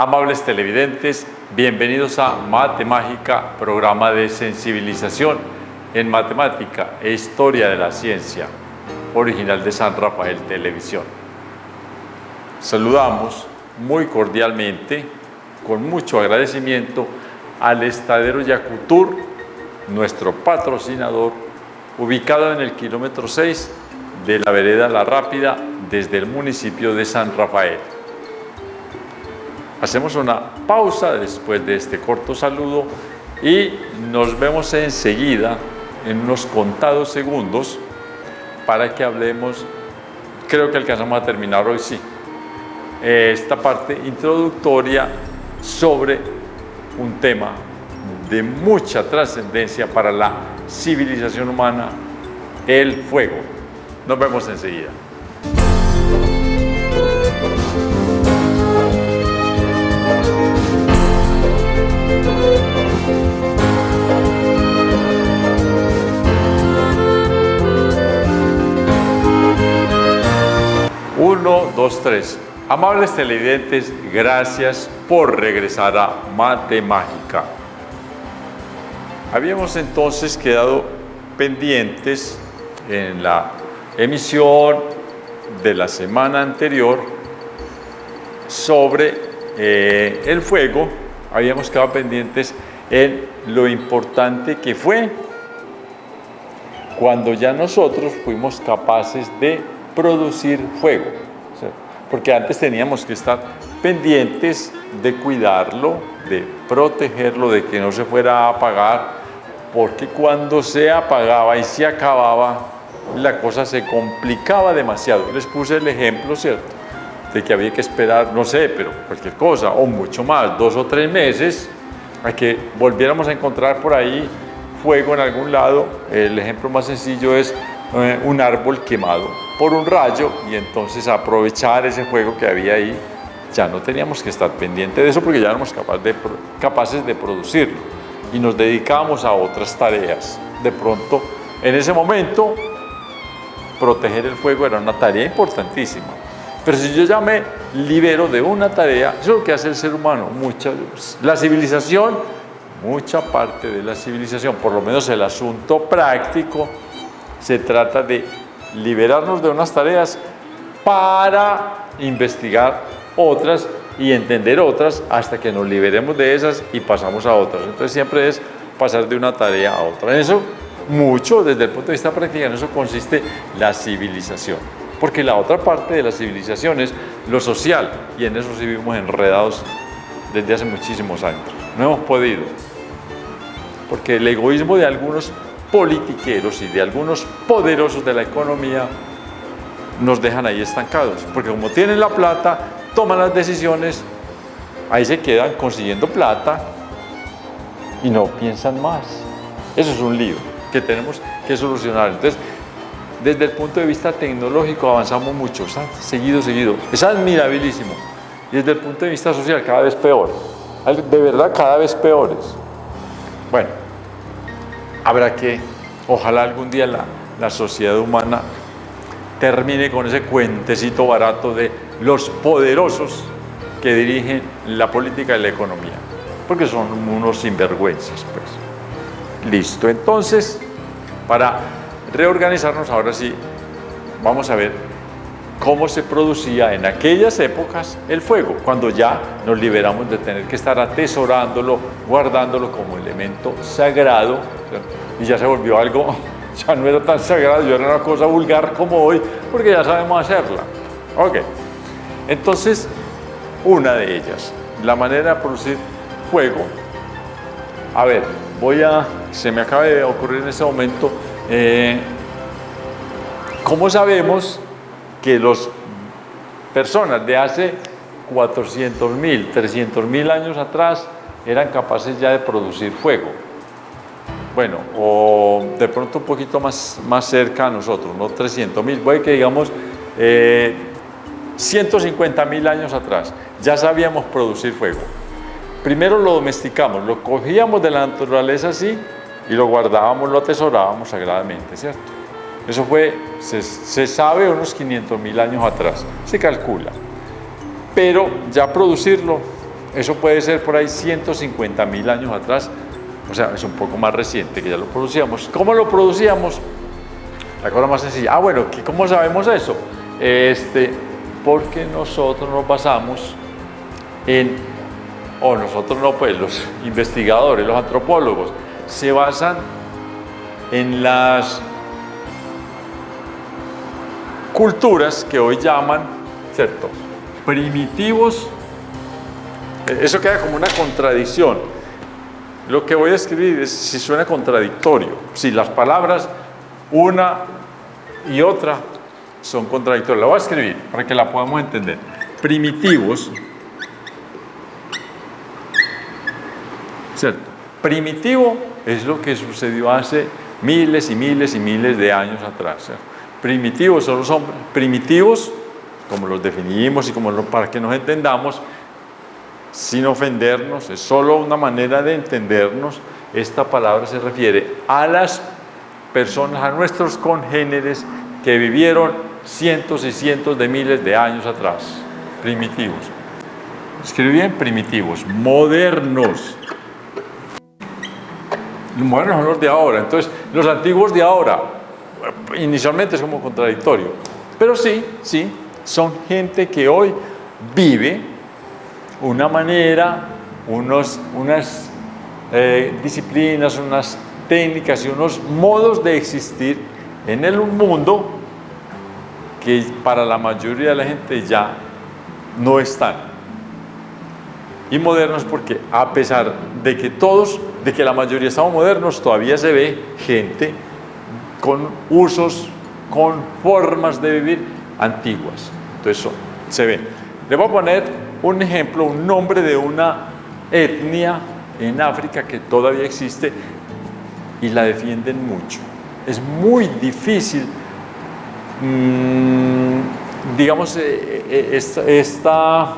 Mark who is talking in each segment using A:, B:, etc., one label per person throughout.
A: Amables televidentes, bienvenidos a Mate Mágica, programa de sensibilización en matemática e historia de la ciencia, original de San Rafael Televisión. Saludamos muy cordialmente, con mucho agradecimiento, al Estadero Yacutur, nuestro patrocinador, ubicado en el kilómetro 6 de la vereda La Rápida, desde el municipio de San Rafael. Hacemos una pausa después de este corto saludo y nos vemos enseguida, en unos contados segundos, para que hablemos. Creo que alcanzamos a terminar hoy, sí, esta parte introductoria sobre un tema de mucha trascendencia para la civilización humana, el fuego. Nos vemos enseguida. Uno, dos, tres. Amables televidentes, gracias por regresar a Mate Mágica. Habíamos entonces quedado pendientes en la emisión de la semana anterior sobre el fuego. Habíamos quedado pendientes en lo importante que fue cuando ya nosotros fuimos capaces de producir fuego, ¿sí? Porque antes teníamos que estar pendientes de cuidarlo, de protegerlo, de que no se fuera a apagar, porque cuando se apagaba y se acababa, la cosa se complicaba demasiado. Les puse el ejemplo, ¿cierto?, de que había que esperar, no sé, pero cualquier cosa, o mucho más, 2 o 3 meses, a que volviéramos a encontrar por ahí fuego en algún lado. El ejemplo más sencillo es un árbol quemado por un rayo, y entonces aprovechar ese fuego que había ahí. Ya no teníamos que estar pendientes de eso porque ya éramos capaces de producirlo y nos dedicábamos a otras tareas. De pronto, en ese momento, proteger el fuego era una tarea importantísima. Pero si yo ya me libero de una tarea, eso es lo que hace el ser humano. La civilización, mucha parte de la civilización, por lo menos el asunto práctico, se trata de liberarnos de unas tareas para investigar otras y entender otras hasta que nos liberemos de esas y pasamos a otras. Entonces siempre es pasar de una tarea a otra. En eso, mucho desde el punto de vista práctico, en eso consiste la civilización. Porque la otra parte de la civilización es lo social, y en eso sí vivimos enredados desde hace muchísimos años. No hemos podido, porque el egoísmo de algunos politiqueros y de algunos poderosos de la economía nos dejan ahí estancados, porque como tienen la plata, toman las decisiones, ahí se quedan consiguiendo plata y no piensan más. Eso es un lío que tenemos que solucionar. Entonces, desde el punto de vista tecnológico avanzamos mucho, seguido, es admirabilísimo. Y desde el punto de vista social cada vez peor, de verdad cada vez peores. Bueno, habrá que, ojalá algún día la sociedad humana termine con ese cuentecito barato de los poderosos que dirigen la política y la economía, porque son unos sinvergüenzas, pues. Listo, entonces, para reorganizarnos, ahora sí, vamos a ver cómo se producía en aquellas épocas el fuego, cuando ya nos liberamos de tener que estar atesorándolo, guardándolo como elemento sagrado, ¿cierto? Y ya se volvió algo, ya no era tan sagrado, ya era una cosa vulgar como hoy, porque ya sabemos hacerla. Ok, entonces, una de ellas, la manera de producir fuego. A ver, se me acaba de ocurrir en este momento, ¿cómo sabemos que las personas de hace 400.000, 300.000 años atrás eran capaces ya de producir fuego? Bueno, o de pronto un poquito más cerca a nosotros, no 300.000, puede que digamos 150.000 años atrás, ya sabíamos producir fuego. Primero lo domesticamos, lo cogíamos de la naturaleza así y lo guardábamos, lo atesorábamos sagradamente, ¿cierto? Eso fue, se sabe, unos 500.000 años atrás, se calcula. Pero ya producirlo, eso puede ser por ahí 150.000 años atrás, o sea, es un poco más reciente que ya lo producíamos. ¿Cómo lo producíamos? La cosa más sencilla. Bueno, ¿cómo sabemos eso? Porque nosotros nos basamos o nosotros no, pues los investigadores, los antropólogos, se basan en las culturas que hoy llaman, ¿cierto?, primitivos. Eso queda como una contradicción. Lo que voy a escribir es si suena contradictorio, si las palabras una y otra son contradictorias. La voy a escribir para que la podamos entender. Primitivos, ¿cierto? Primitivo es lo que sucedió hace miles y miles y miles de años atrás, ¿cierto? Primitivos son los hombres. Primitivos, como los definimos y para que nos entendamos, sin ofendernos, es solo una manera de entendernos. Esta palabra se refiere a las personas, a nuestros congéneres que vivieron cientos y cientos de miles de años atrás. Primitivos. Escribí bien, primitivos. Modernos. Los modernos son los de ahora. Entonces, los antiguos de ahora, inicialmente es como contradictorio. Pero sí, son gente que hoy vive una manera, unas disciplinas, unas técnicas y unos modos de existir en el mundo que para la mayoría de la gente ya no están. Y modernos porque a pesar de que la mayoría estamos modernos, todavía se ve gente con usos, con formas de vivir antiguas. Entonces se ven. Le voy a poner un ejemplo, un nombre de una etnia en África que todavía existe y la defienden mucho. Es muy difícil, digamos, esta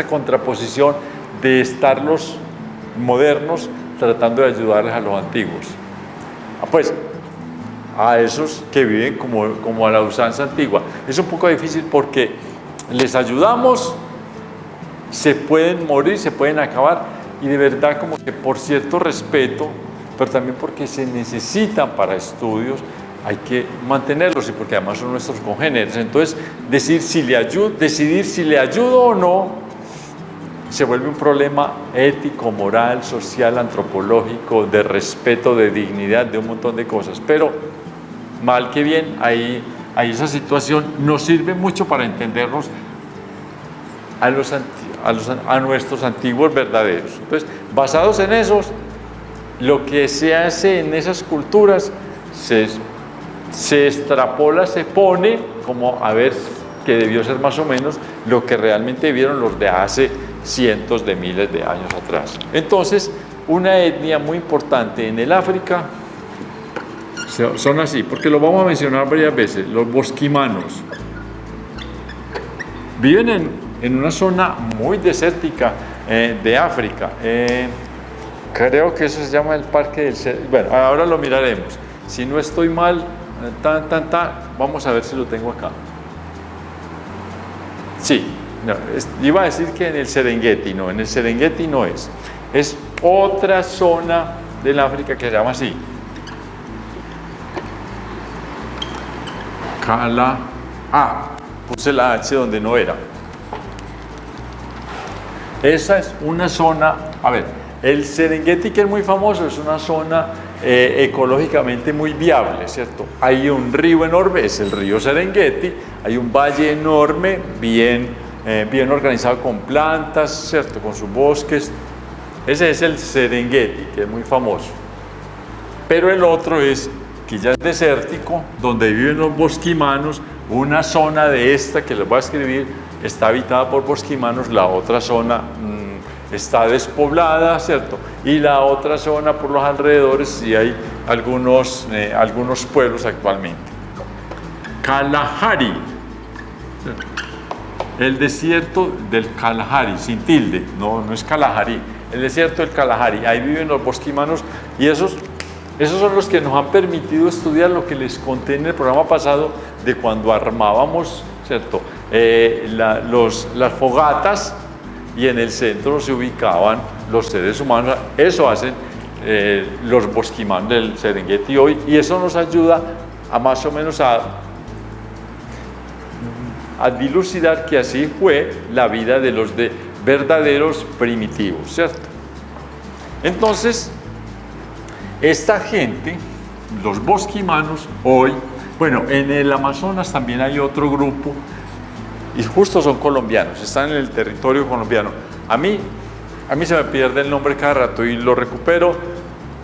A: contraposición de estar los modernos tratando de ayudarles a los antiguos. Pues a esos que viven como a la usanza antigua. Es un poco difícil porque les ayudamos, se pueden morir, se pueden acabar, y de verdad como que por cierto respeto, pero también porque se necesitan para estudios, hay que mantenerlos, y porque además son nuestros congéneres. Entonces, decidir si le ayudo o no, se vuelve un problema ético, moral, social, antropológico, de respeto, de dignidad, de un montón de cosas. Pero, mal que bien, ahí esa situación nos sirve mucho para entendernos a nuestros antiguos verdaderos. Entonces, basados en esos, lo que se hace en esas culturas se extrapola, se pone como a ver que debió ser más o menos lo que realmente vieron los de hace cientos de miles de años atrás. Entonces, una etnia muy importante en el África son así, porque lo vamos a mencionar varias veces, los bosquimanos. Viven en una zona muy desértica de África. Creo que eso se llama el Parque del Cervo. Bueno, ahora lo miraremos. Si no estoy mal, vamos a ver si lo tengo acá. Sí, no, iba a decir que en el Serengeti, no, en el Serengeti no es. Es otra zona del África que se llama así. Puse la H donde no era. Esa es una zona, a ver, el Serengeti, que es muy famoso, es una zona ecológicamente muy viable, ¿cierto? Hay un río enorme, es el río Serengeti, hay un valle enorme, bien organizado con plantas, ¿cierto? Con sus bosques. Ese es el Serengeti, que es muy famoso. Pero el otro es, que ya es desértico, donde viven los bosquimanos. Una zona de esta que les voy a escribir está habitada por bosquimanos, la otra zona está despoblada, ¿cierto? Y la otra zona por los alrededores sí hay algunos pueblos actualmente. Kalahari, ¿cierto? El desierto del Kalahari, sin tilde, no es Kalahari, el desierto del Kalahari, ahí viven los bosquimanos, y esos son los que nos han permitido estudiar lo que les conté en el programa pasado de cuando armábamos, ¿cierto? Las fogatas y en el centro se ubicaban los seres humanos. Eso hacen los bosquimanos del Serengeti hoy, y eso nos ayuda a más o menos a dilucidar que así fue la vida de los verdaderos primitivos, ¿cierto? Entonces, esta gente, los bosquimanos hoy, bueno, en el Amazonas también hay otro grupo, y justo son colombianos, están en el territorio colombiano. A mí se me pierde el nombre cada rato y lo recupero,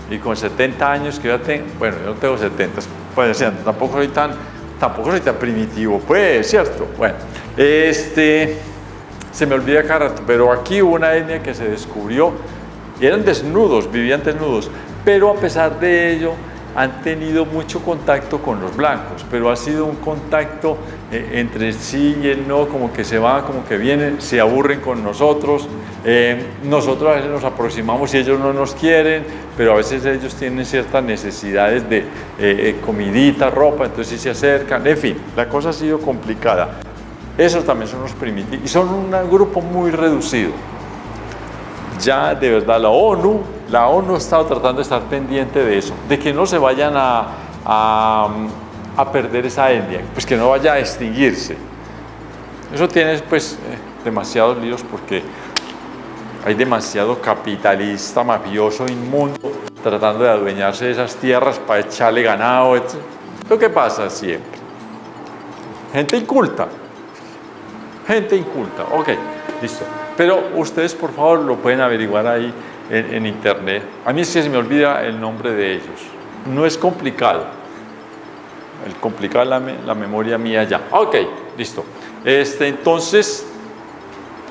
A: y con 70 años que ya tengo, bueno, yo no tengo 70, pues, tampoco soy tan primitivo, pues, ¿cierto? Bueno, se me olvida cada rato, pero aquí hubo una etnia que se descubrió, y eran desnudos, vivían desnudos, pero a pesar de ello han tenido mucho contacto con los blancos, pero ha sido un contacto entre sí y el no, como que se van, como que vienen, se aburren con nosotros, nosotros a veces nos aproximamos y ellos no nos quieren, pero a veces ellos tienen ciertas necesidades de comidita, ropa, entonces sí se acercan, en fin, la cosa ha sido complicada. Esos también son los primitivos y son un grupo muy reducido. Ya de verdad la ONU ha estado tratando de estar pendiente de eso, de que no se vayan a perder esa etnia, pues que no vaya a extinguirse. Eso tiene pues demasiados líos porque hay demasiado capitalista, mafioso, inmundo, tratando de adueñarse de esas tierras para echarle ganado, etc. Lo que pasa siempre. Gente inculta, ok, listo. Pero ustedes, por favor, lo pueden averiguar ahí en internet. A mí es que se me olvida el nombre de ellos. No es complicado. El complicado es la memoria mía ya. Ok, listo. Entonces,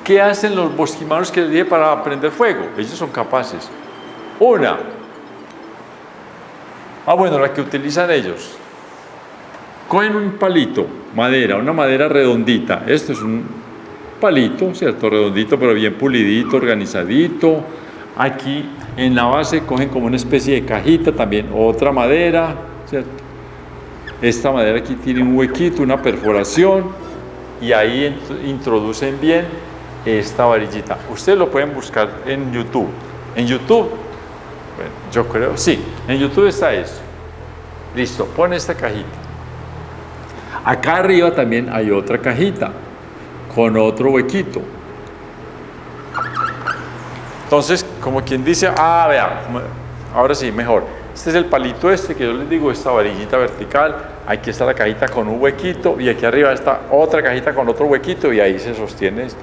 A: ¿qué hacen los bosquimanos que les dije para prender fuego? Ellos son capaces. La que utilizan ellos. Cogen un palito, una madera redondita. Esto es un palito, ¿cierto? Redondito, pero bien pulidito, organizadito. Aquí en la base cogen como una especie de cajita, también otra madera, ¿cierto? Esta madera aquí tiene un huequito, una perforación, y ahí introducen bien esta varillita. Ustedes lo pueden buscar en YouTube. En YouTube, bueno, yo creo, sí, en YouTube está eso. Listo, pon esta cajita. Acá arriba también hay otra cajita con otro huequito. Entonces, como quien dice, vean, ahora sí, mejor. Este es el palito que yo les digo, esta varillita vertical. Aquí está la cajita con un huequito y aquí arriba está otra cajita con otro huequito y ahí se sostiene esto.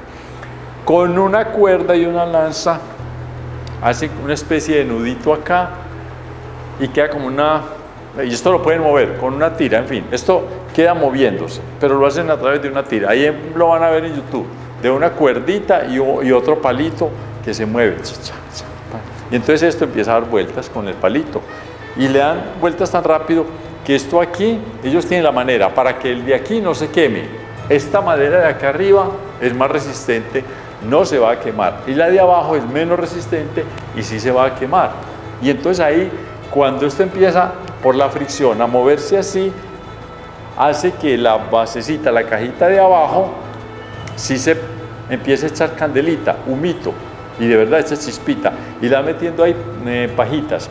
A: Con una cuerda y una lanza, hacen una especie de nudito acá y queda como y esto lo pueden mover con una tira, en fin, esto queda moviéndose, pero lo hacen a través de una tira. Ahí lo van a ver en YouTube, de una cuerdita y otro palito que se mueve. Y entonces esto empieza a dar vueltas con el palito. Y le dan vueltas tan rápido que esto aquí, ellos tienen la manera para que el de aquí no se queme. Esta madera de acá arriba es más resistente, no se va a quemar. Y la de abajo es menos resistente y sí se va a quemar. Y entonces ahí, cuando esto empieza por la fricción a moverse así, hace que la basecita, la cajita de abajo, sí se empiece a echar candelita, humito, y de verdad echa chispita, y la va metiendo ahí pajitas,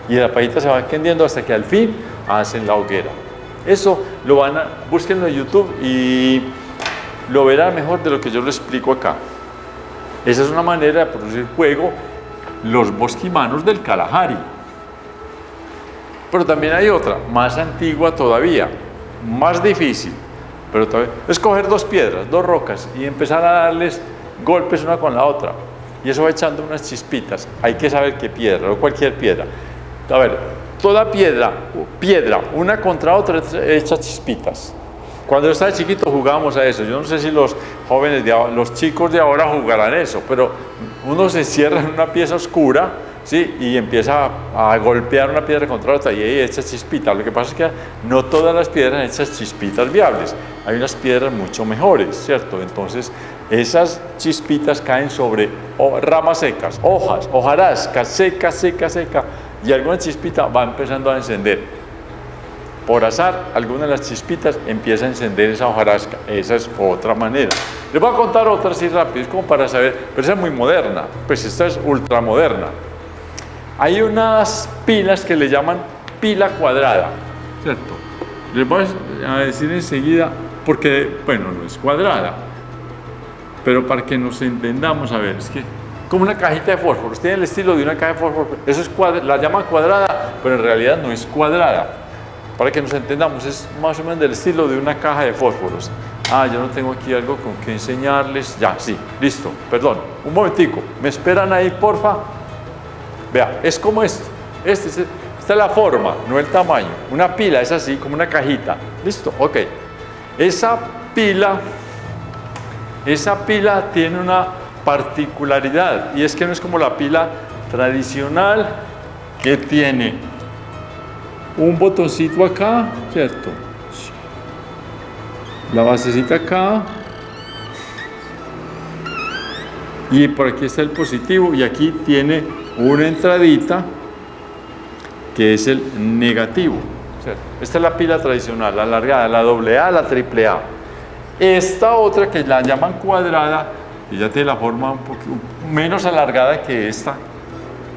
A: y la pajita se va quendiendo hasta que al fin hacen la hoguera. Eso búsquenlo en YouTube y lo verán mejor de lo que yo lo explico acá. Esa es una manera de producir fuego, los bosquimanos del Kalahari. Pero también hay otra, más antigua todavía, más difícil, pero todavía es coger dos piedras, dos rocas y empezar a darles golpes una con la otra, y eso va echando unas chispitas. Hay que saber qué piedra, no cualquier piedra. A ver, toda piedra, una contra otra echa chispitas. Cuando yo estaba chiquito jugábamos a eso. Yo no sé si los jóvenes, los chicos de ahora jugarán eso, pero uno se encierra en una pieza oscura, ¿sí? Y empieza a golpear una piedra contra otra y ahí echa chispitas. Lo que pasa es que no todas las piedras echan chispitas viables. Hay unas piedras mucho mejores, ¿cierto? Entonces, esas chispitas caen sobre ramas secas, hojas, hojarasca, seca, y alguna chispita va empezando a encender. Por azar, alguna de las chispitas empieza a encender esa hojarasca. Esa es otra manera. Les voy a contar otra así rápido, es como para saber, pero esa es muy moderna, pues esta es ultramoderna. Hay unas pilas que le llaman pila cuadrada, ¿cierto? Les voy a decir enseguida, porque, bueno, no es cuadrada, pero para que nos entendamos, a ver, es que como una cajita de fósforos, tiene el estilo de una caja de fósforos, eso es la llaman cuadrada, pero en realidad no es cuadrada. Para que nos entendamos, es más o menos del estilo de una caja de fósforos. Ah, yo no tengo aquí algo con que enseñarles. Ya, sí, listo, perdón, un momentico, ¿me esperan ahí, porfa? Vea, es como esto, esta es la forma, no el tamaño. Una pila es así, como una cajita. Listo, ok. Esa pila tiene una particularidad, y es que no es como la pila tradicional que tiene un botoncito acá, ¿cierto? La basecita acá, y por aquí está el positivo, y aquí tiene una entradita que es el negativo, ¿cierto? Esta es la pila tradicional, la alargada, la AA, la AAA. Esta otra que la llaman cuadrada, y ya tiene la forma un poquito menos alargada que esta,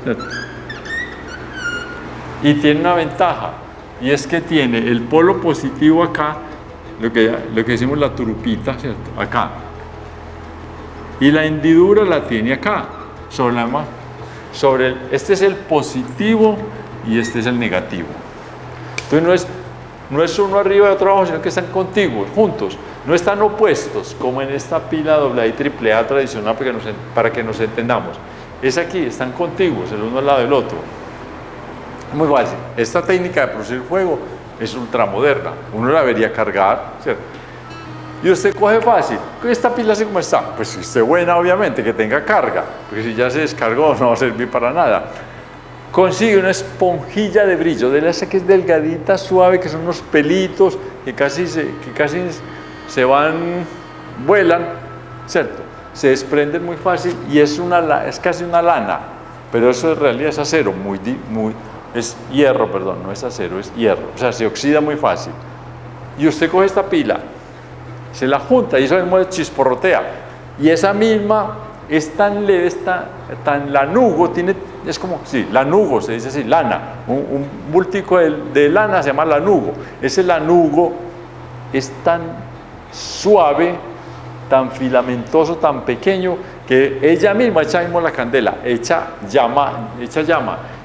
A: ¿cierto? Y tiene una ventaja, y es que tiene el polo positivo acá, lo que decimos la turupita, ¿cierto? Acá. Y la hendidura la tiene acá, este es el positivo y este es el negativo. Entonces no es uno arriba y otro abajo, sino que están contiguos, juntos. No están opuestos, como en esta pila AA y AAA tradicional, para que nos entendamos. Es aquí, están contiguos, el uno al lado del otro. Muy fácil. Esta técnica de producir fuego es ultramoderna. Uno la debería cargar, ¿cierto? Y usted coge fácil. ¿Esta pila así como está? Pues si esté buena, obviamente, que tenga carga, porque si ya se descargó no va a servir para nada. Consigue una esponjilla de brillo, de esa que es delgadita, suave, que son unos pelitos que casi se vuelan, ¿cierto? Se desprenden muy fácil y es casi una lana, pero eso en realidad es acero, es hierro, perdón, no es acero, es hierro, o sea, se oxida muy fácil. Y usted coge esta pila, se la junta y eso mismo chisporrotea, y esa misma es tan leve, tan lanugo, es como, sí, lanugo, se dice así, lana, un bultico de lana se llama lanugo. Ese lanugo es tan suave, tan filamentoso, tan pequeño, que ella misma echa la candela, echa llama,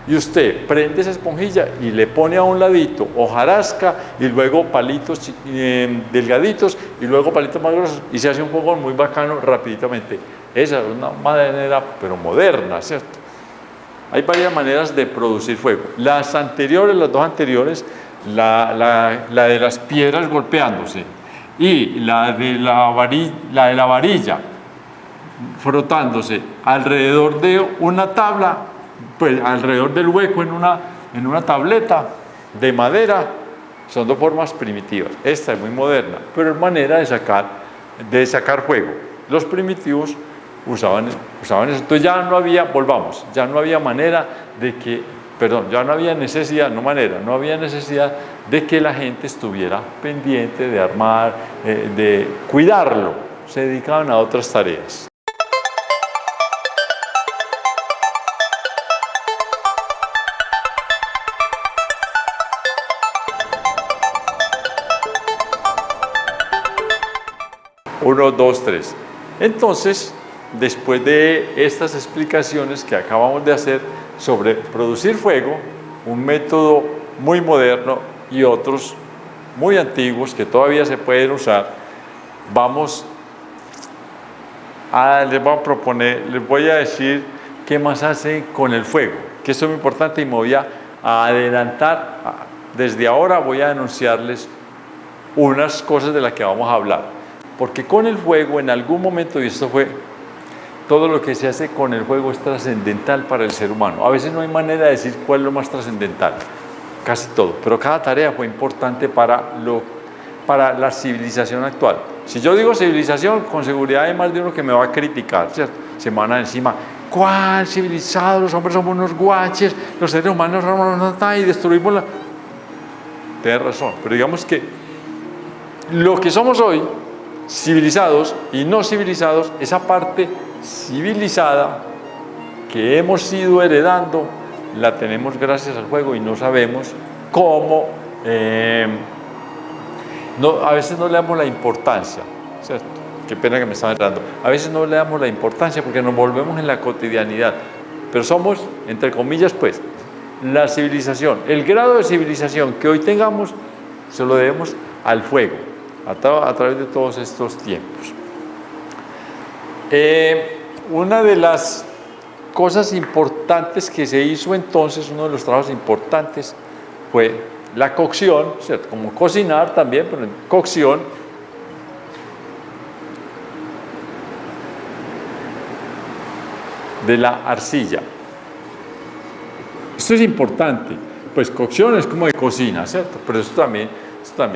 A: y usted prende esa esponjilla y le pone a un ladito hojarasca y luego palitos delgaditos y luego palitos más gruesos y se hace un fuego muy bacano rapiditamente. Esa es una manera, pero moderna, ¿cierto? Hay varias maneras de producir fuego. Las dos anteriores, la de las piedras golpeándose y la de la varilla frotándose alrededor de una tabla, pues alrededor del hueco en una tableta de madera, son dos formas primitivas. Esta es muy moderna, pero es manera de sacar fuego. Los primitivos usaban eso. Entonces ya no había necesidad de que la gente estuviera pendiente de armar, de cuidarlo. Se dedicaban a otras tareas. Uno, dos, tres. Entonces, después de estas explicaciones que acabamos de hacer sobre producir fuego, un método muy moderno y otros muy antiguos que todavía se pueden usar, les voy a decir qué más hace con el fuego, que esto es muy importante y me voy a adelantar. Desde ahora voy a anunciarles unas cosas de las que vamos a hablar, porque con el fuego en algún momento, y esto fue todo lo que se hace con el fuego es trascendental para el ser humano. A veces no hay manera de decir cuál es lo más trascendental, casi todo, pero cada tarea fue importante para la civilización actual. Si yo digo civilización, con seguridad hay más de uno que me va a criticar, ¿cierto? Se me van a encima, ¿cuál civilizado? Los hombres somos unos guaches, los seres humanos y destruimos la... Tienes razón, pero digamos que lo que somos hoy civilizados y no civilizados, esa parte civilizada que hemos ido heredando, la tenemos gracias al juego y no sabemos cómo, a veces no le damos la importancia, ¿cierto? Qué pena que me estaba entrando. A veces no le damos la importancia porque nos volvemos en la cotidianidad, pero somos, entre comillas, pues, la civilización. El grado de civilización que hoy tengamos se lo debemos al fuego, a través de todos estos tiempos. Una de las cosas importantes que se hizo entonces, uno de los trabajos importantes fue la cocción, ¿cierto? Como cocinar también, pero en cocción. De la arcilla. Esto es importante, pues cocción es como de cocina, ¿cierto? Pero esto también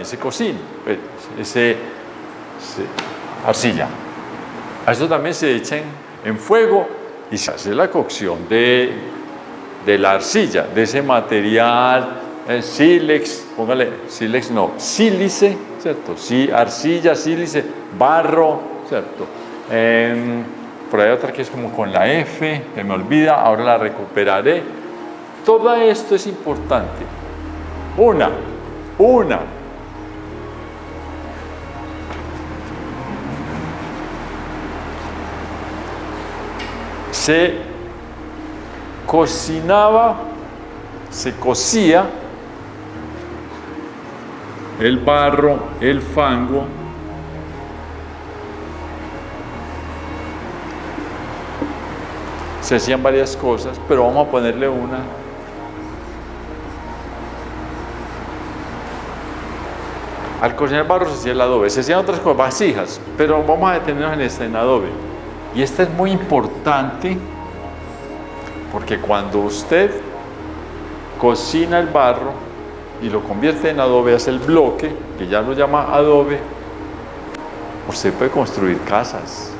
A: se cocina, pues, arcilla. A esto también se echa en fuego y se hace la cocción de la arcilla, de ese material, sílex, póngale, sílex no, sílice, ¿cierto? Sí, arcilla, sílice, barro, ¿cierto? Por ahí otra que es como con la F, que me olvida, ahora la recuperaré. Todo esto es importante. Una. Se cocinaba, se cocía el barro, el fango, se hacían varias cosas, pero vamos a ponerle una. Al cocinar barro se hacía el adobe, se hacían otras cosas, vasijas, pero vamos a detenernos en adobe. Y esta es muy importante porque cuando usted cocina el barro y lo convierte en adobe, hace el bloque, que ya lo llama adobe, usted puede construir casas.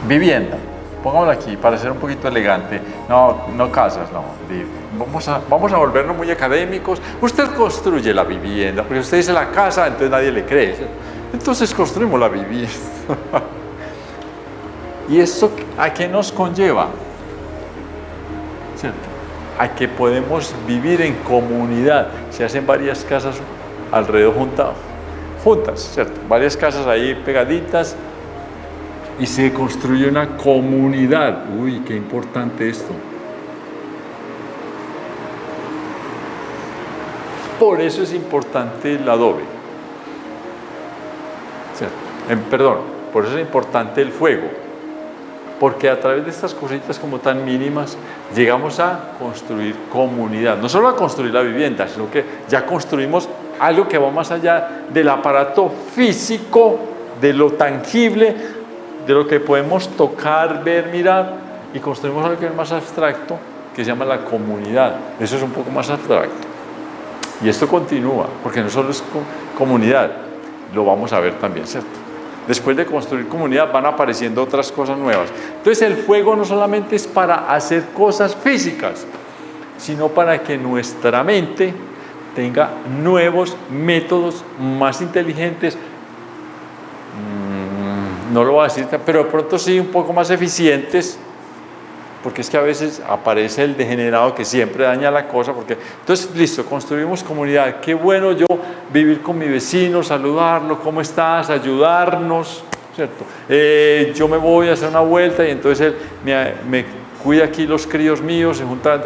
A: Vivienda, pongámoslo aquí para ser un poquito elegante. No casas, no. Vamos a volvernos muy académicos. Usted construye la vivienda, porque usted dice la casa, entonces nadie le cree. Entonces construimos la vivienda. ¿Y esto a qué nos conlleva? ¿Cierto? A que podemos vivir en comunidad. Se hacen varias casas alrededor juntas, ¿cierto? Varias casas ahí pegaditas. Y se construye una comunidad. Uy, qué importante esto. Por eso es importante el adobe. ¿Cierto? Por eso es importante el fuego. Porque a través de estas cositas como tan mínimas, llegamos a construir comunidad. No solo a construir la vivienda, sino que ya construimos algo que va más allá del aparato físico, de lo tangible, de lo que podemos tocar, ver, mirar, y construimos algo que es más abstracto, que se llama la comunidad. Eso es un poco más abstracto. Y esto continúa, porque no solo es comunidad, lo vamos a ver también, ¿cierto? Después de construir comunidad van apareciendo otras cosas nuevas. Entonces el fuego no solamente es para hacer cosas físicas, sino para que nuestra mente tenga nuevos métodos más inteligentes. No lo voy a decir, pero de pronto sí un poco más eficientes, porque es que a veces aparece el degenerado que siempre daña la cosa, porque entonces listo, construimos comunidad, qué bueno yo vivir con mi vecino, saludarlo, ¿cómo estás? Ayudarnos, ¿cierto? Yo me voy a hacer una vuelta y entonces él me cuida aquí los críos míos, se juntan,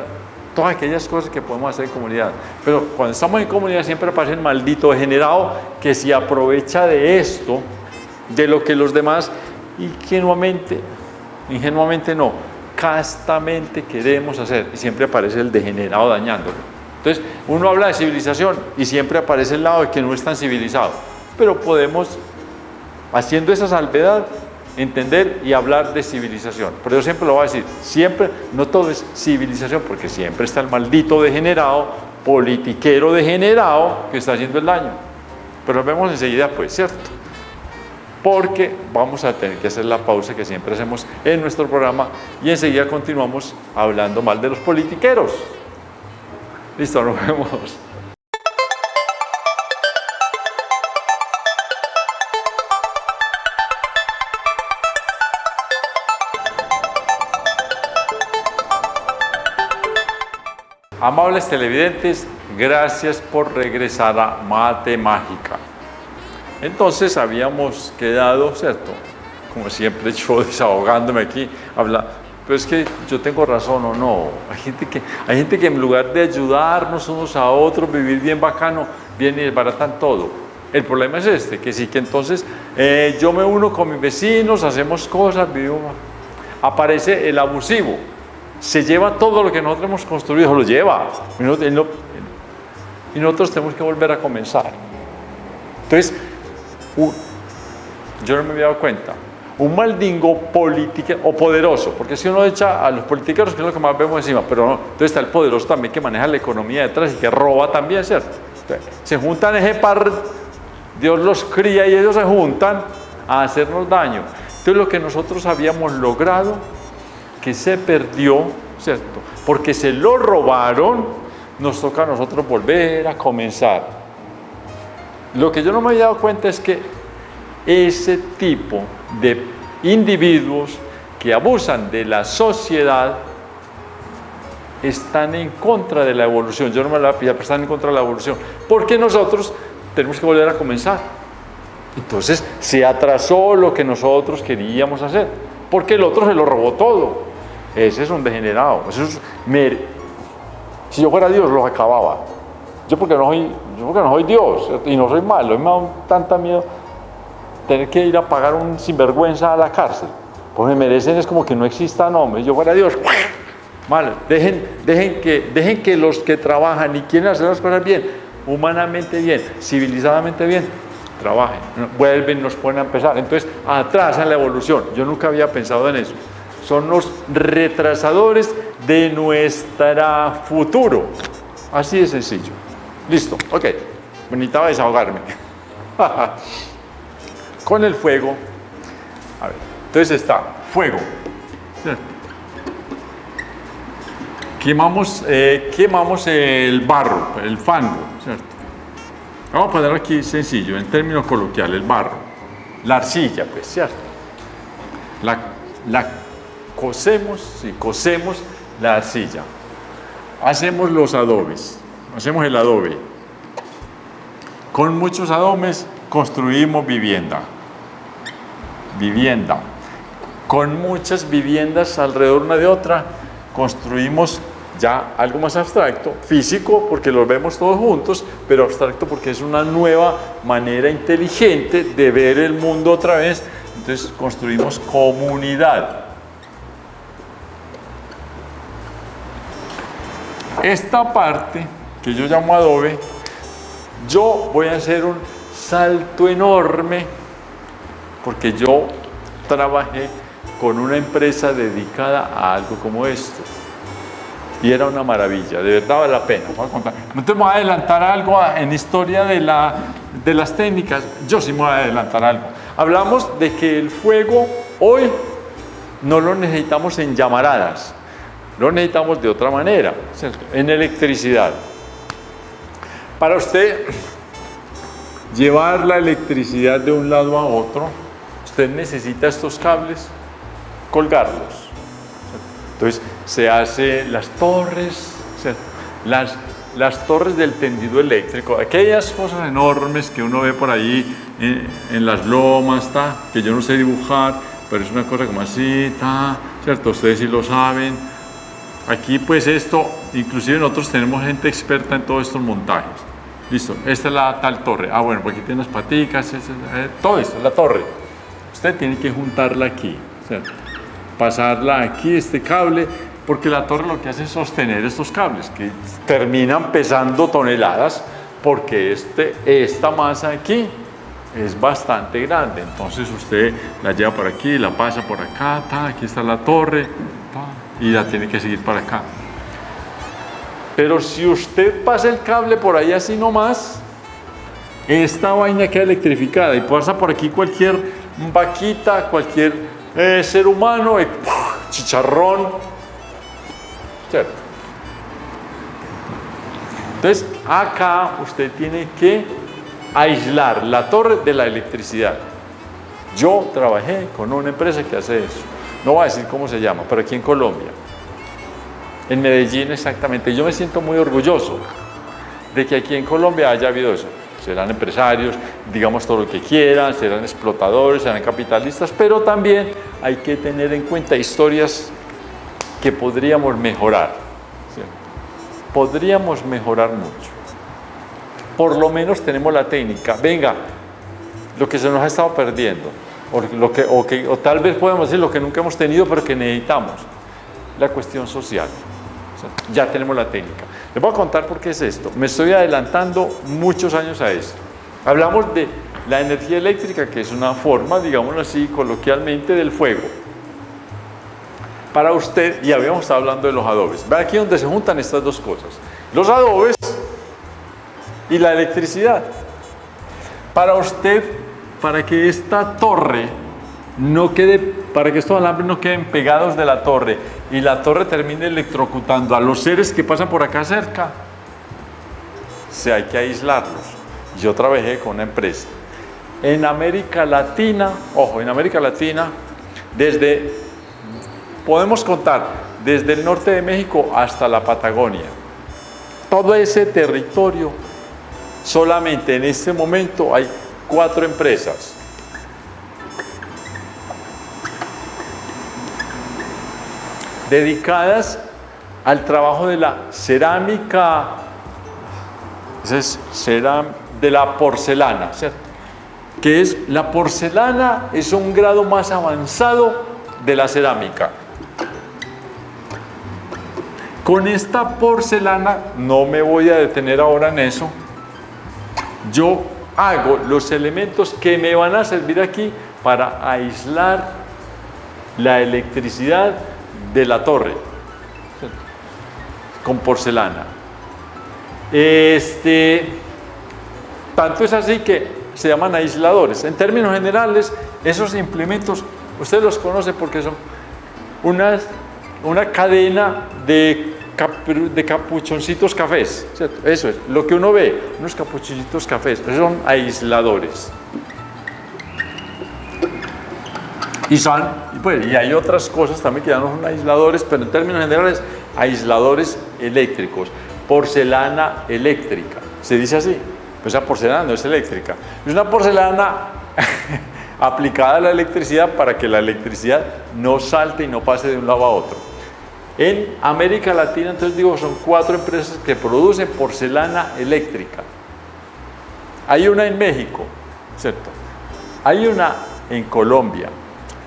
A: todas aquellas cosas que podemos hacer en comunidad. Pero cuando estamos en comunidad siempre aparece el maldito degenerado que se aprovecha de esto, de lo que los demás ingenuamente no, castamente queremos hacer, y siempre aparece el degenerado dañándolo. Entonces uno habla de civilización y siempre aparece el lado de que no es tan civilizado, pero podemos, haciendo esa salvedad, entender y hablar de civilización. Pero yo siempre lo voy a decir, siempre, no todo es civilización, porque siempre está el maldito degenerado, politiquero degenerado que está haciendo el daño. Pero nos vemos enseguida, pues, ¿cierto? Porque vamos a tener que hacer la pausa que siempre hacemos en nuestro programa y enseguida continuamos hablando mal de los politiqueros. Listo, nos vemos. amables televidentes, gracias por regresar a Mate Mágica. Entonces habíamos quedado, ¿cierto? Como siempre yo desahogándome aquí, pero es que yo tengo razón o no. Hay gente que en lugar de ayudarnos unos a otros, vivir bien bacano, vienen y desbaratan todo. El problema es este, que sí que entonces yo me uno con mis vecinos, hacemos cosas, aparece el abusivo, se lleva todo lo que nosotros hemos construido, lo lleva, y nosotros tenemos que volver a comenzar. Entonces, yo no me había dado cuenta, un maldingo político o poderoso, porque si uno echa a los politiqueros, que es lo que más vemos encima, pero no, entonces está el poderoso también que maneja la economía detrás y que roba también, ¿cierto? Entonces, se juntan ese par, Dios los cría y ellos se juntan a hacernos daño. Entonces lo que nosotros habíamos logrado, que se perdió, ¿cierto? Porque se lo robaron, nos toca a nosotros volver a comenzar. Lo que yo no me había dado cuenta es que ese tipo de individuos que abusan de la sociedad están en contra de la evolución. Yo no me la voy a pillar, pero están en contra de la evolución. Porque nosotros tenemos que volver a comenzar. Entonces se atrasó lo que nosotros queríamos hacer, porque el otro se lo robó todo. Ese es un degenerado. Si yo fuera Dios, los acababa. Yo porque no soy Dios, ¿cierto? Y no soy malo. A mí me da tanta miedo tener que ir a pagar un sinvergüenza a la cárcel. Pues me merecen, es como que no existan hombres. Yo fuera Dios, mal. Dejen que los que trabajan y quieren hacer las cosas bien, humanamente bien, civilizadamente bien, trabajen, vuelven, nos ponen a empezar. Entonces, atrasan la evolución. Yo nunca había pensado en eso. Son los retrasadores de nuestro futuro. Así de sencillo. Listo, ok. Necesitaba desahogarme. Con el fuego. A ver, entonces está fuego. ¿Cierto? Quemamos el barro, el fango, ¿cierto? Vamos a ponerlo aquí sencillo, en términos coloquiales, el barro, la arcilla, pues, ¿cierto? La cocemos la arcilla. Hacemos los adobes, hacemos el adobe. Con muchos adobes construimos vivienda. Con muchas viviendas alrededor una de otra, construimos ya algo más abstracto, físico, porque los vemos todos juntos, pero abstracto porque es una nueva manera inteligente de ver el mundo otra vez. Entonces construimos comunidad. Esta parte que yo llamo adobe, yo voy a hacer un salto enorme porque yo trabajé con una empresa dedicada a algo como esto y era una maravilla, de verdad vale la pena. Voy a contar. No te voy a adelantar algo en historia de las técnicas, yo sí me voy a adelantar algo. Hablamos de que el fuego hoy no lo necesitamos en llamaradas, lo necesitamos de otra manera, ¿cierto? En electricidad. Para usted llevar la electricidad de un lado a otro, usted necesita estos cables, colgarlos. Entonces se hace las torres, las torres del tendido eléctrico, aquellas cosas enormes que uno ve por ahí en las lomas, que yo no sé dibujar, pero es una cosa como así, ¿cierto? Ustedes sí lo saben. Aquí pues esto, inclusive nosotros tenemos gente experta en todos estos montajes. Listo, esta es la tal torre. Bueno, pues aquí tiene las paticas, todo esto es la torre. Usted tiene que juntarla aquí, ¿cierto? Pasarla aquí, este cable, porque la torre lo que hace es sostener estos cables, que terminan pesando toneladas, porque esta masa aquí es bastante grande. Entonces usted la lleva por aquí, la pasa por acá, aquí está la torre, y la tiene que seguir para acá. Pero si usted pasa el cable por ahí así nomás, esta vaina queda electrificada y pasa por aquí cualquier vaquita, cualquier ser humano, y chicharrón, ¿cierto? Entonces acá usted tiene que aislar la torre de la electricidad. Yo trabajé con una empresa que hace eso. No voy a decir cómo se llama, pero aquí en Colombia. En Medellín, exactamente. Yo me siento muy orgulloso de que aquí en Colombia haya habido eso. Serán empresarios, digamos todo lo que quieran, serán explotadores, serán capitalistas, pero también hay que tener en cuenta historias que podríamos mejorar. ¿Sí? Podríamos mejorar mucho. Por lo menos tenemos la técnica. Venga, lo que se nos ha estado perdiendo, o tal vez podemos decir lo que nunca hemos tenido, pero que necesitamos, la cuestión social. Ya tenemos la técnica. Les voy a contar por qué es esto. Me estoy adelantando muchos años a esto. Hablamos de la energía eléctrica, que es una forma, digámoslo así, coloquialmente, del fuego. Para usted, y habíamos estado hablando de los adobes. Ve aquí donde se juntan estas dos cosas. Los adobes y la electricidad. Para usted, para que esta torre no quede, para que estos alambres no queden pegados de la torre y la torre termine electrocutando a los seres que pasan por acá cerca, hay que aislarlos. Yo trabajé con una empresa. En América Latina, ojo, en América Latina, podemos contar desde el norte de México hasta la Patagonia. Todo ese territorio, solamente en este momento hay 4 empresas. Dedicadas al trabajo de la cerámica, de la porcelana, ¿cierto? Que es, la porcelana es un grado más avanzado de la cerámica. Con esta porcelana, no me voy a detener ahora en eso, yo hago los elementos que me van a servir aquí para aislar la electricidad de la torre, ¿cierto? Con porcelana. Tanto es así que se llaman aisladores. En términos generales, esos implementos, usted los conoce porque son una cadena de capuchoncitos cafés, ¿cierto? Eso es, lo que uno ve, unos capuchoncitos cafés, esos son aisladores. Y hay otras cosas también que ya no son aisladores, pero en términos generales, aisladores eléctricos. Porcelana eléctrica, se dice así, pues esa porcelana no es eléctrica, es una porcelana aplicada a la electricidad para que la electricidad no salte y no pase de un lado a otro. En América Latina, entonces digo, son 4 empresas que producen porcelana eléctrica. Hay una en México, ¿cierto? Hay una en Colombia,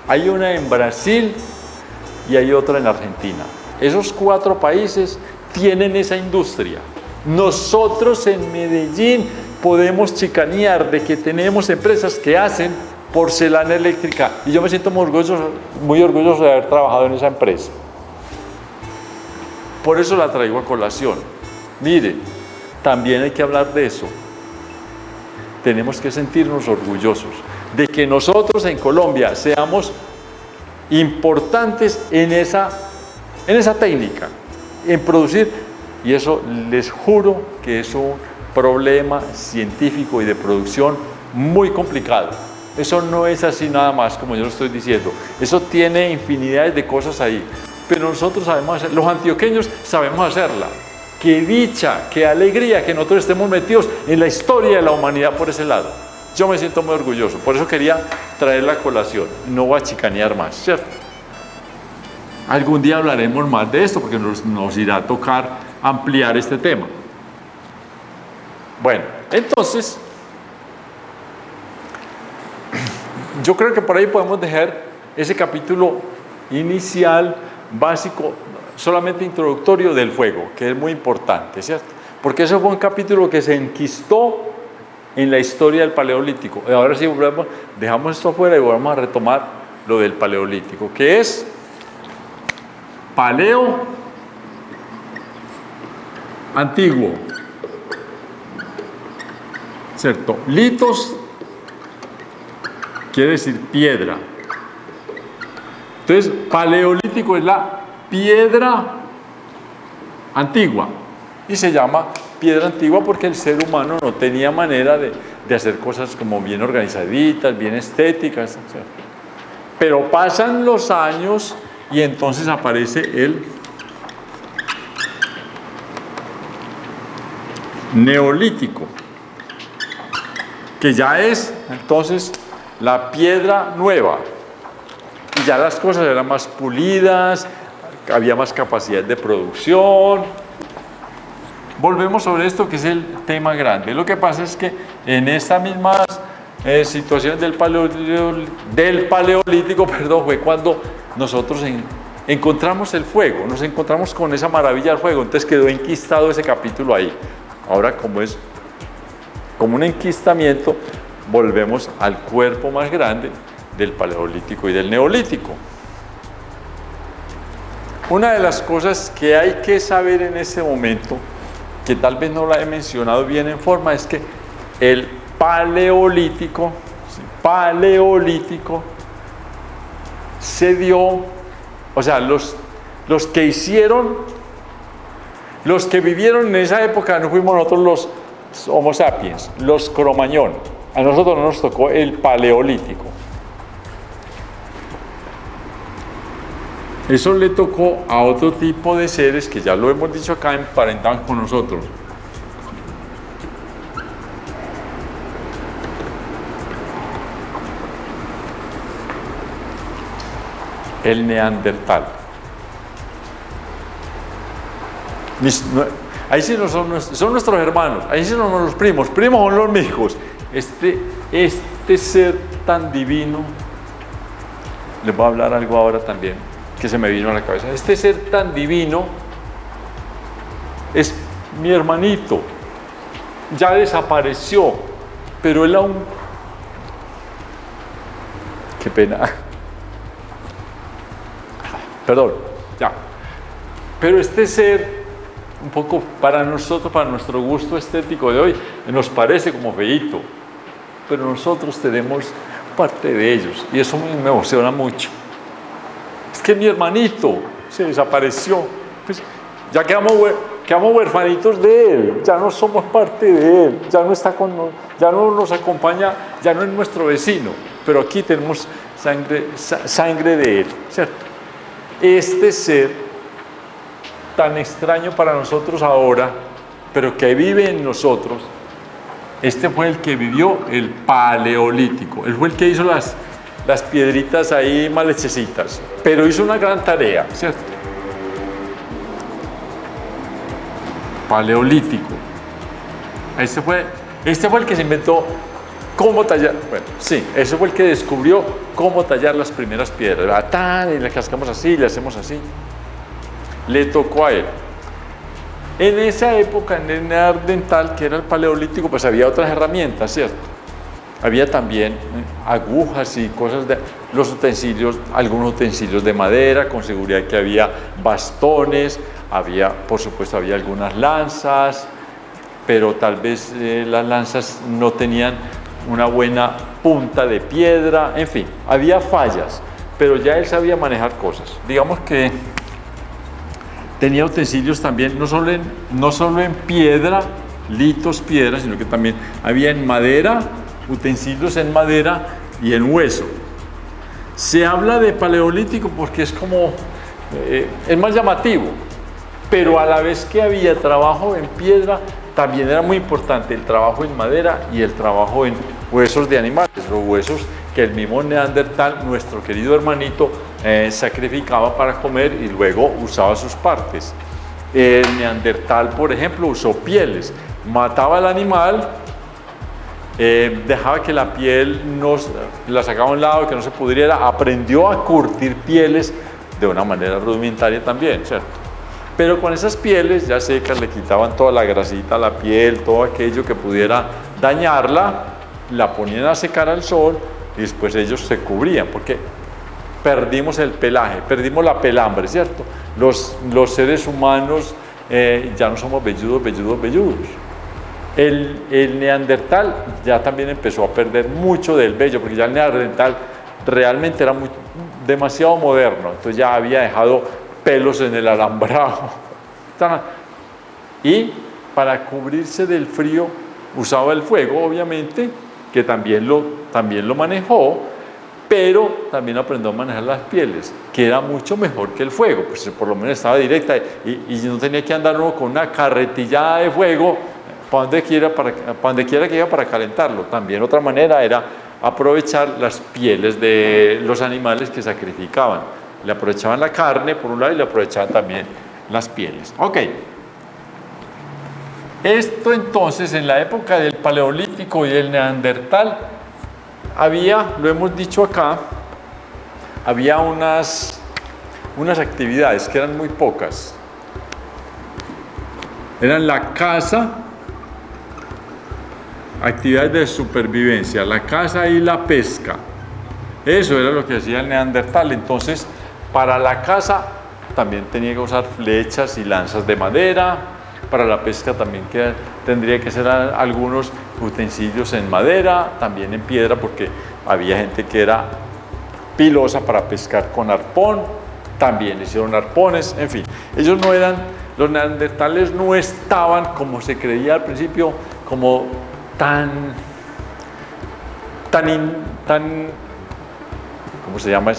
A: hay una en Brasil y hay otra en Argentina. Esos 4 países tienen esa industria. Nosotros en Medellín podemos chicanear de que tenemos empresas que hacen porcelana eléctrica y yo me siento muy orgulloso de haber trabajado en esa empresa. Por eso la traigo a colación. Mire, también hay que hablar de eso. Tenemos que sentirnos orgullosos de que nosotros en Colombia seamos importantes en esa técnica, en producir, y eso les juro que es un problema científico y de producción muy complicado. Eso no es así nada más como yo lo estoy diciendo, eso tiene infinidades de cosas ahí, pero nosotros sabemos hacer, los antioqueños sabemos hacerla. Qué dicha, qué alegría que nosotros estemos metidos en la historia de la humanidad por ese lado. Yo me siento muy orgulloso, por eso quería traer la colación, no voy a chicanear más, ¿cierto? Algún día hablaremos más de esto porque nos irá a tocar ampliar este tema. Bueno, entonces, yo creo que por ahí podemos dejar ese capítulo inicial, básico, solamente introductorio del fuego, que es muy importante, ¿cierto? Porque ese fue un capítulo que se enquistó en la historia del Paleolítico. Y ahora sí, dejamos esto afuera y vamos a retomar lo del Paleolítico, que es paleo antiguo, ¿cierto? Litos quiere decir piedra. Entonces, paleolítico es la piedra antigua y se llama piedra antigua porque el ser humano no tenía manera de hacer cosas como bien organizaditas, bien estéticas, ¿cierto? Pero pasan los años y entonces aparece el neolítico, que ya es entonces la piedra nueva. Y ya las cosas eran más pulidas, había más capacidad de producción. Volvemos sobre esto, que es el tema grande. Lo que pasa es que en esta misma situación del paleolítico, perdón, fue cuando nosotros encontramos el fuego, nos encontramos con esa maravilla del fuego, entonces quedó enquistado ese capítulo ahí. Ahora, como es como un enquistamiento, volvemos al cuerpo más grande del paleolítico y del neolítico. Una de las cosas que hay que saber en este momento, que tal vez no la he mencionado bien en forma, es que el paleolítico se dio, o sea, los que vivieron en esa época no fuimos nosotros los Homo sapiens, los Cromañón. A nosotros no nos tocó el paleolítico. Eso le tocó a otro tipo de seres que ya lo hemos dicho acá, emparentados con nosotros. El neandertal. Ahí sí no son nuestros hermanos, ahí sí no son los primos son los hijos. Este ser tan divino, les voy a hablar algo ahora también que se me vino a la cabeza. Este ser tan divino es mi hermanito, ya desapareció, pero él aún, qué pena, perdón, ya, pero este ser, un poco para nosotros, para nuestro gusto estético de hoy, nos parece como feíto, pero nosotros tenemos parte de ellos y eso me emociona mucho. Es que mi hermanito se desapareció, pues ya quedamos huérfanitos de él, ya no somos parte de él, ya no está con nosotros, ya no nos acompaña, ya no es nuestro vecino, pero aquí tenemos sangre de él, ¿cierto? Este ser tan extraño para nosotros ahora, pero que vive en nosotros, este fue el que vivió el paleolítico, él fue el que hizo las piedritas ahí mal hechecitas, pero hizo una gran tarea, ¿cierto? Paleolítico. Este fue el que se inventó cómo tallar, bueno, sí, ese fue el que descubrió cómo tallar las primeras piedras, y las cascamos así, le hacemos así. Le tocó a él. En esa época, en el neandertal, que era el paleolítico, pues había otras herramientas, ¿cierto? Había también agujas y cosas de los utensilios, algunos utensilios de madera, con seguridad que había bastones, por supuesto, había algunas lanzas, pero tal vez las lanzas no tenían una buena punta de piedra, en fin, había fallas, pero ya él sabía manejar cosas. Digamos que tenía utensilios también, no solo en piedra, piedra, sino que también había en madera, utensilios en madera y en hueso. Se habla de paleolítico porque es como, es más llamativo, pero a la vez que había trabajo en piedra, también era muy importante el trabajo en madera y el trabajo en huesos de animales, los huesos que el mismo neandertal, nuestro querido hermanito, sacrificaba para comer y luego usaba sus partes. El neandertal, por ejemplo, usó pieles, mataba al animal, dejaba que la piel la sacaba a un lado, que no se pudriera, aprendió a curtir pieles de una manera rudimentaria también, ¿cierto? Pero con esas pieles ya secas le quitaban toda la grasita a la piel, todo aquello que pudiera dañarla, la ponían a secar al sol y después ellos se cubrían, porque perdimos el pelaje, perdimos la pelambre, ¿cierto? Los seres humanos ya no somos velludos. El neandertal ya también empezó a perder mucho del vello, porque ya el neandertal realmente era demasiado moderno, entonces ya había dejado pelos en el alambrado. Y para cubrirse del frío usaba el fuego, obviamente, que también lo manejó, pero también aprendió a manejar las pieles, que era mucho mejor que el fuego, pues por lo menos estaba directa y no tenía que andar uno con una carretillada de fuego para donde quiera que iba para calentarlo. También otra manera era aprovechar las pieles de los animales que sacrificaban. Le aprovechaban la carne por un lado y le aprovechaban también las pieles. Ok. Esto entonces en la época del Paleolítico y del Neandertal había, lo hemos dicho acá, había unas actividades que eran muy pocas. Eran la caza, actividades de supervivencia, la caza y la pesca. Eso era lo que hacía el Neandertal. Entonces, para la caza también tenía que usar flechas y lanzas de madera. Para la pesca también tendría que ser algunos utensilios en madera, también en piedra, porque había gente que era pilosa para pescar con arpón. También hicieron arpones, en fin. Ellos no eran, los neandertales no estaban, como se creía al principio, como tan ¿cómo se llama?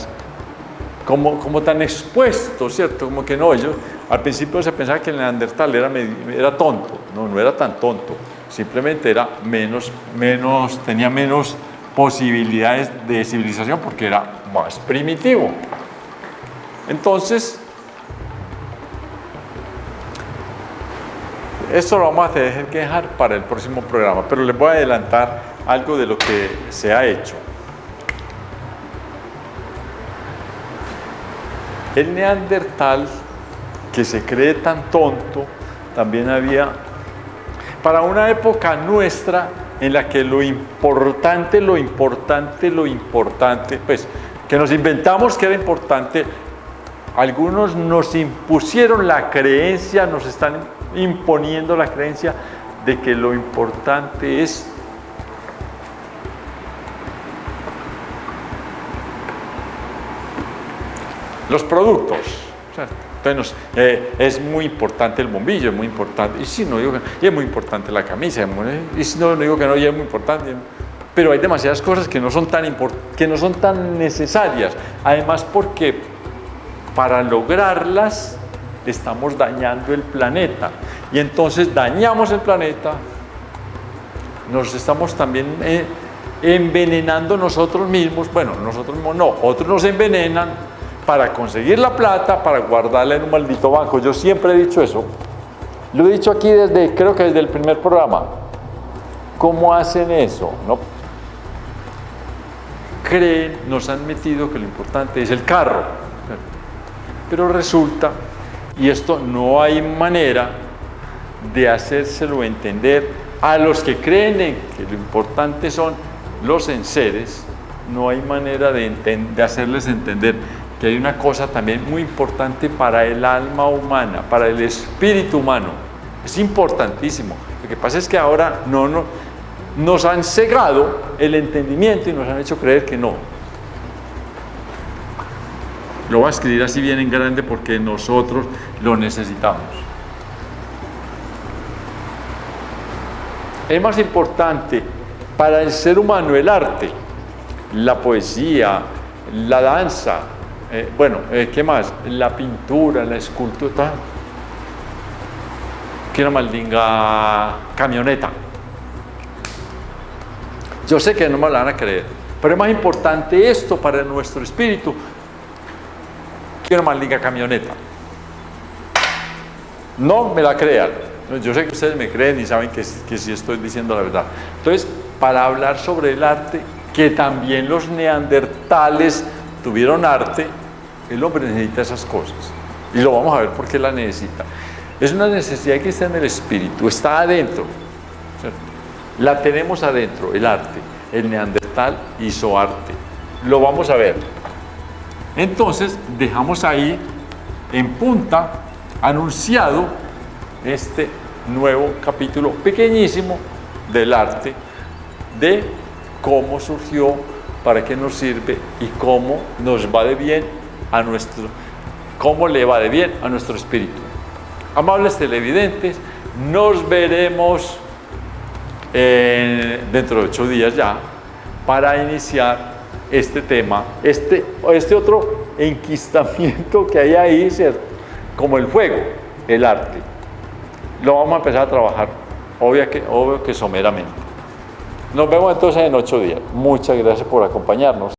A: Como tan expuestos, ¿cierto? Como que no, ellos, al principio se pensaba que el neandertal era tonto. No era tan tonto. Simplemente era tenía menos posibilidades de civilización porque era más primitivo. Entonces, esto lo vamos a tener que dejar para el próximo programa, pero les voy a adelantar algo de lo que se ha hecho. El neandertal, que se cree tan tonto, también había, para una época nuestra en la que lo importante, pues, que nos inventamos que era importante, algunos nos impusieron la creencia, nos están imponiendo la creencia de que lo importante es los productos. Entonces, es muy importante el bombillo, es muy importante, y si no digo que, y es muy importante la camisa, y si no digo que no, y es muy importante, pero hay demasiadas cosas que no son tan necesarias, además porque para lograrlas estamos dañando el planeta, y entonces dañamos el planeta, nos estamos también envenenando nosotros mismos. Bueno, nosotros mismos no, otros nos envenenan para conseguir la plata, para guardarla en un maldito banco. Yo siempre he dicho eso, lo he dicho aquí creo que desde el primer programa. ¿Cómo hacen eso? ¿No? Nos han metido que lo importante es el carro, pero resulta, y esto no hay manera de hacérselo entender a los que creen en que lo importante son los enseres, no hay manera de hacerles entender que hay una cosa también muy importante para el alma humana, para el espíritu humano. Es importantísimo. Lo que pasa es que ahora nos han cegado el entendimiento y nos han hecho creer que no. Lo voy a escribir así bien en grande porque nosotros lo necesitamos. Es más importante para el ser humano el arte, la poesía, la danza, ¿qué más? La pintura, la escultura, que una maldinga camioneta. Yo sé que no me la van a creer, pero es más importante esto para nuestro espíritu que una maldinga camioneta. No me la crean. Yo sé que ustedes me creen y saben que sí estoy diciendo la verdad. Entonces, para hablar sobre el arte, que también los neandertales tuvieron arte, el hombre necesita esas cosas. Y lo vamos a ver por qué la necesita. Es una necesidad que está en el espíritu, está adentro, ¿cierto? La tenemos adentro, el arte. El neandertal hizo arte. Lo vamos a ver. Entonces, dejamos ahí en punta anunciado este nuevo capítulo pequeñísimo del arte, de cómo surgió, para qué nos sirve y cómo nos va de bien cómo le va de bien a nuestro espíritu. Amables televidentes, nos veremos dentro de 8 días ya para iniciar este tema, este otro enquistamiento que hay ahí, ¿cierto? Como el fuego, el arte. Lo vamos a empezar a trabajar obvio que someramente. Nos vemos entonces en 8 días. Muchas gracias por acompañarnos.